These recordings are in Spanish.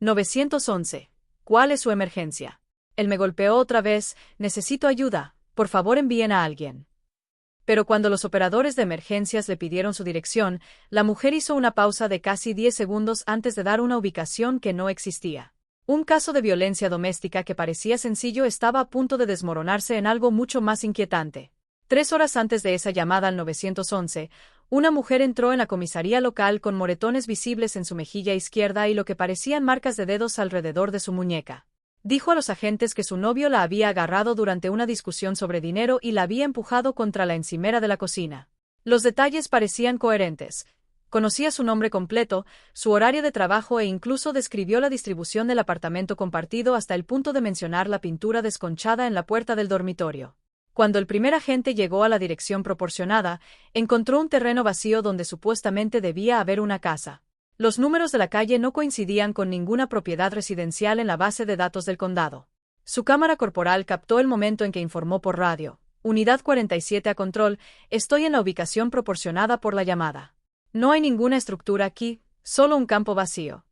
911. ¿Cuál es su emergencia? Él me golpeó otra vez, necesito ayuda, por favor envíen a alguien. Pero cuando los operadores de emergencias le pidieron su dirección, la mujer hizo una pausa de casi 10 segundos antes de dar una ubicación que no existía. Un caso de violencia doméstica que parecía sencillo estaba a punto de desmoronarse en algo mucho más inquietante. 3 horas antes de esa llamada al 911, una mujer entró en la comisaría local con moretones visibles en su mejilla izquierda y lo que parecían marcas de dedos alrededor de su muñeca. Dijo a los agentes que su novio la había agarrado durante una discusión sobre dinero y la había empujado contra la encimera de la cocina. Los detalles parecían coherentes. Conocía su nombre completo, su horario de trabajo e incluso describió la distribución del apartamento compartido hasta el punto de mencionar la pintura desconchada en la puerta del dormitorio. Cuando el primer agente llegó a la dirección proporcionada, encontró un terreno vacío donde supuestamente debía haber una casa. Los números de la calle no coincidían con ninguna propiedad residencial en la base de datos del condado. Su cámara corporal captó el momento en que informó por radio: Unidad 47 a control, estoy en la ubicación proporcionada por la llamada. No hay ninguna estructura aquí, solo un campo vacío.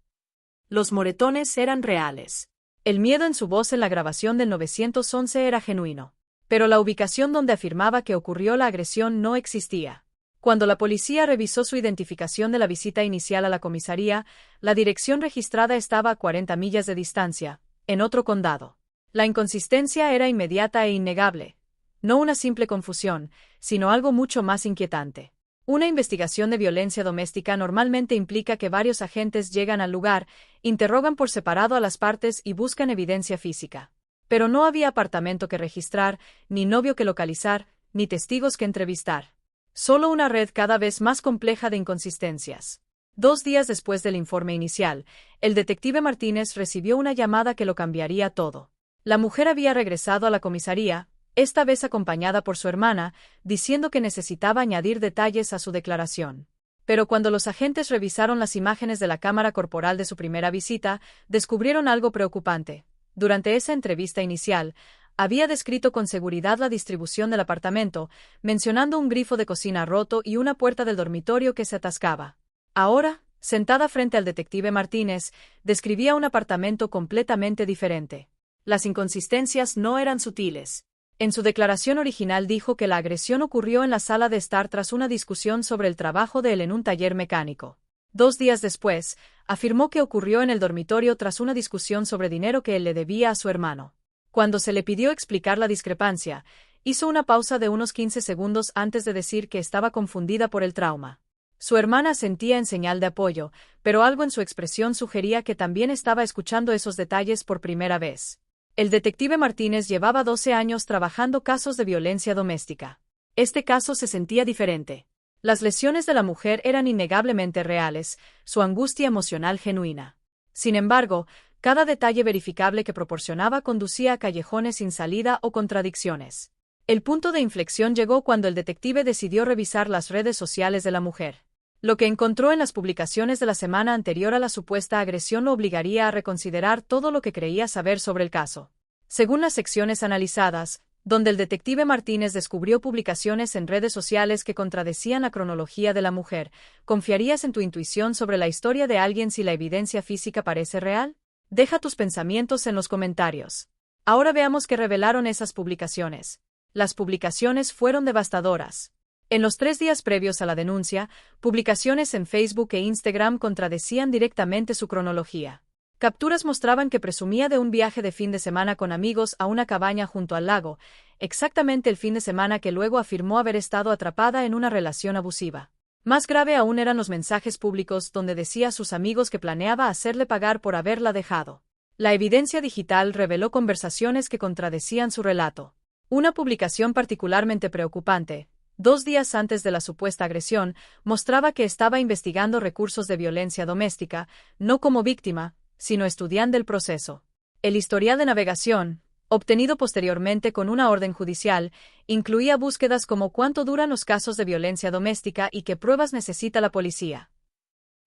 Los moretones eran reales. El miedo en su voz en la grabación del 911 era genuino. Pero la ubicación donde afirmaba que ocurrió la agresión no existía. Cuando la policía revisó su identificación de la visita inicial a la comisaría, la dirección registrada estaba a 40 millas de distancia, en otro condado. La inconsistencia era inmediata e innegable. No una simple confusión, sino algo mucho más inquietante. Una investigación de violencia doméstica normalmente implica que varios agentes llegan al lugar, interrogan por separado a las partes y buscan evidencia física. Pero no había apartamento que registrar, ni novio que localizar, ni testigos que entrevistar. Solo una red cada vez más compleja de inconsistencias. 2 días después del informe inicial, el detective Martínez recibió una llamada que lo cambiaría todo. La mujer había regresado a la comisaría, esta vez acompañada por su hermana, diciendo que necesitaba añadir detalles a su declaración. Pero cuando los agentes revisaron las imágenes de la cámara corporal de su primera visita, descubrieron algo preocupante. Durante esa entrevista inicial, había descrito con seguridad la distribución del apartamento, mencionando un grifo de cocina roto y una puerta del dormitorio que se atascaba. Ahora, sentada frente al detective Martínez, describía un apartamento completamente diferente. Las inconsistencias no eran sutiles. En su declaración original dijo que la agresión ocurrió en la sala de estar tras una discusión sobre el trabajo de él en un taller mecánico. 2 días después, afirmó que ocurrió en el dormitorio tras una discusión sobre dinero que él le debía a su hermano. Cuando se le pidió explicar la discrepancia, hizo una pausa de unos 15 segundos antes de decir que estaba confundida por el trauma. Su hermana asentía en señal de apoyo, pero algo en su expresión sugería que también estaba escuchando esos detalles por primera vez. El detective Martínez llevaba 12 años trabajando casos de violencia doméstica. Este caso se sentía diferente. Las lesiones de la mujer eran innegablemente reales, su angustia emocional genuina. Sin embargo, cada detalle verificable que proporcionaba conducía a callejones sin salida o contradicciones. El punto de inflexión llegó cuando el detective decidió revisar las redes sociales de la mujer. Lo que encontró en las publicaciones de la semana anterior a la supuesta agresión lo obligaría a reconsiderar todo lo que creía saber sobre el caso. Según las secciones analizadas, donde el detective Martínez descubrió publicaciones en redes sociales que contradecían la cronología de la mujer, ¿confiarías en tu intuición sobre la historia de alguien si la evidencia física parece real? Deja tus pensamientos en los comentarios. Ahora veamos qué revelaron esas publicaciones. Las publicaciones fueron devastadoras. En los 3 días previos a la denuncia, publicaciones en Facebook e Instagram contradecían directamente su cronología. Capturas mostraban que presumía de un viaje de fin de semana con amigos a una cabaña junto al lago, exactamente el fin de semana que luego afirmó haber estado atrapada en una relación abusiva. Más grave aún eran los mensajes públicos donde decía a sus amigos que planeaba hacerle pagar por haberla dejado. La evidencia digital reveló conversaciones que contradecían su relato. Una publicación particularmente preocupante, 2 días antes de la supuesta agresión, mostraba que estaba investigando recursos de violencia doméstica, no como víctima, sino estudiando el proceso. El historial de navegación, obtenido posteriormente con una orden judicial, incluía búsquedas como cuánto duran los casos de violencia doméstica y qué pruebas necesita la policía.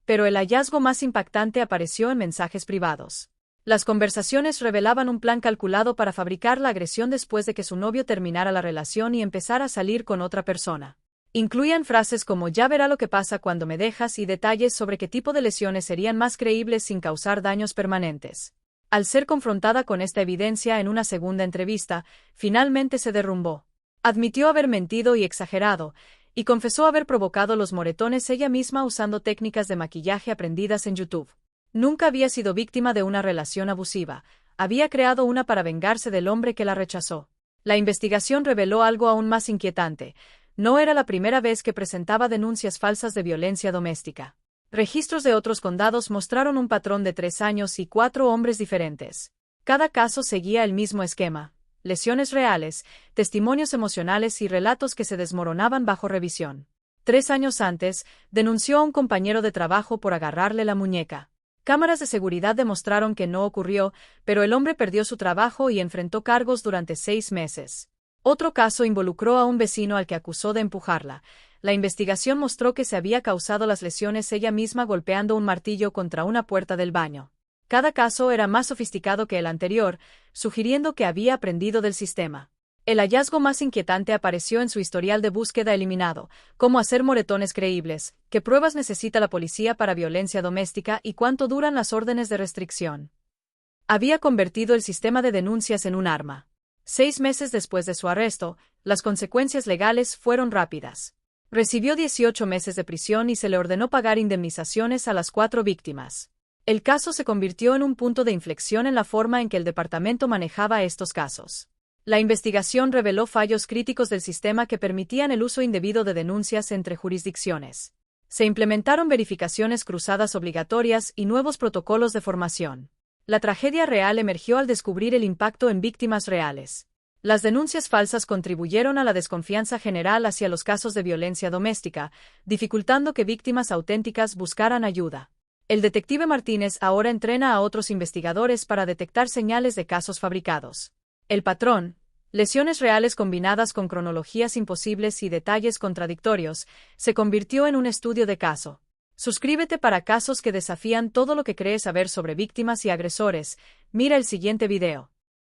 Pero el hallazgo más impactante apareció en mensajes privados. Las conversaciones revelaban un plan calculado para fabricar la agresión después de que su novio terminara la relación y empezara a salir con otra persona. Incluían frases como "ya verá lo que pasa cuando me dejas" y detalles sobre qué tipo de lesiones serían más creíbles sin causar daños permanentes. Al ser confrontada con esta evidencia en una segunda entrevista, finalmente se derrumbó. Admitió haber mentido y exagerado, y confesó haber provocado los moretones ella misma usando técnicas de maquillaje aprendidas en YouTube. Nunca había sido víctima de una relación abusiva, había creado una para vengarse del hombre que la rechazó. La investigación reveló algo aún más inquietante. No era la primera vez que presentaba denuncias falsas de violencia doméstica. Registros de otros condados mostraron un patrón de 3 años y 4 hombres diferentes. Cada caso seguía el mismo esquema: lesiones reales, testimonios emocionales y relatos que se desmoronaban bajo revisión. 3 años antes, denunció a un compañero de trabajo por agarrarle la muñeca. Cámaras de seguridad demostraron que no ocurrió, pero el hombre perdió su trabajo y enfrentó cargos durante 6 meses. Otro caso involucró a un vecino al que acusó de empujarla. La investigación mostró que se había causado las lesiones ella misma golpeando un martillo contra una puerta del baño. Cada caso era más sofisticado que el anterior, sugiriendo que había aprendido del sistema. El hallazgo más inquietante apareció en su historial de búsqueda eliminado: cómo hacer moretones creíbles, qué pruebas necesita la policía para violencia doméstica y cuánto duran las órdenes de restricción. Había convertido el sistema de denuncias en un arma. 6 meses después de su arresto, las consecuencias legales fueron rápidas. Recibió 18 meses de prisión y se le ordenó pagar indemnizaciones a las 4 víctimas. El caso se convirtió en un punto de inflexión en la forma en que el departamento manejaba estos casos. La investigación reveló fallos críticos del sistema que permitían el uso indebido de denuncias entre jurisdicciones. Se implementaron verificaciones cruzadas obligatorias y nuevos protocolos de formación. La tragedia real emergió al descubrir el impacto en víctimas reales. Las denuncias falsas contribuyeron a la desconfianza general hacia los casos de violencia doméstica, dificultando que víctimas auténticas buscaran ayuda. El detective Martínez ahora entrena a otros investigadores para detectar señales de casos fabricados. El patrón: lesiones reales combinadas con cronologías imposibles y detalles contradictorios, se convirtió en un estudio de caso. Suscríbete para casos que desafían todo lo que crees saber sobre víctimas y agresores. Mira el siguiente video.